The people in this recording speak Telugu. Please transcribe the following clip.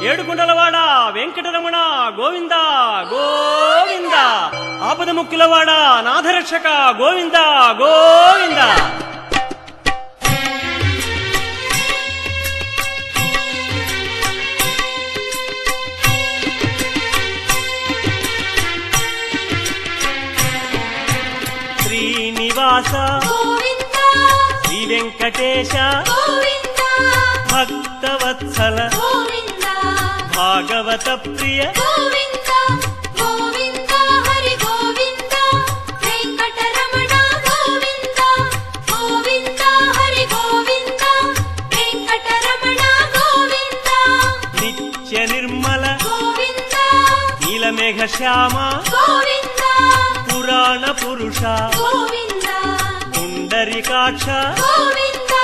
ఏడుకుంటలవాడ వెంకటరమణ గోవింద గోవింద, ఆపద ముక్కులవాడ నాథరక్షక గోవింద గోవింద. శ్రీనివాస శ్రీ వెంకటేశ భక్తవత్సల భాగవత ప్రియ హరి గోవింద వెంకటరమణ గోవింద గోవింద హరి గోవింద వెంకటరమణ గోవింద నిత్య నిర్మల గోవింద నీలమేఘ శ్యామ గోవింద పురాణ పురుష గోవింద పుండరీకాక్ష గోవింద